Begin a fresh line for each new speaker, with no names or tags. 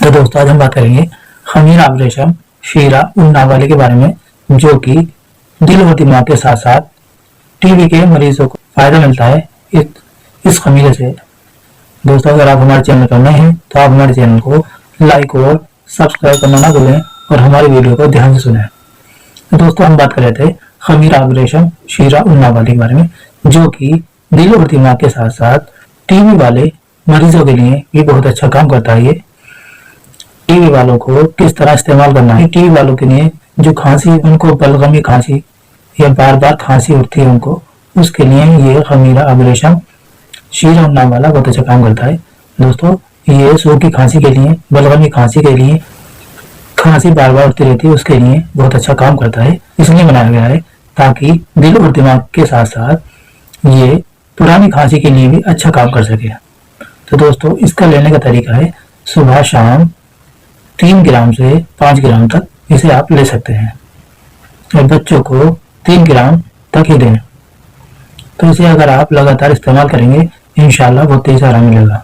तो दोस्तों आज हम बात करेंगे खमीरा रेशम शीरा उन नावाले के बारे में, जो कि दिल और दिमाग के साथ साथ टीबी के मरीजों को फायदा मिलता है इस खमीरे से। दोस्तों अगर आप हमारे चैनल पर नए हैं तो आप हमारे चैनल को लाइक और सब्सक्राइब करना ना भूलें और हमारी वीडियो को ध्यान से सुनें। दोस्तों हम बात कर रहे थे खमीरा रेशम शीरा उन नावाले के बारे में, जो कि दिल और दिमाग के साथ साथ टीबी वाले मरीजों के लिए भी बहुत अच्छा काम करता है। ये टीबी वालों को किस तरह इस्तेमाल करना है। टीबी वालों के लिए जो खांसी, उनको बलगमी खांसी या बार बार खांसी उठती है उनको, उसके लिए ये खमीरा रेशम शीरा नाम वाला बहुत अच्छा काम करता है। दोस्तों ये सूखी खांसी के लिए, बलगमी खांसी के लिए, खांसी बार बार उठती रहती है उसके लिए बहुत अच्छा काम करता है। इसलिए बनाया गया है ताकि दिल और दिमाग के साथ साथ ये पुरानी खांसी के लिए भी अच्छा काम कर सके। तो दोस्तों इसका लेने का तरीका है, सुबह शाम 3 ग्राम से 5 ग्राम तक इसे आप ले सकते हैं और बच्चों को 3 ग्राम तक ही दें। तो इसे अगर आप लगातार इस्तेमाल करेंगे इंशाल्लाह बहुत तेज आराम मिलेगा।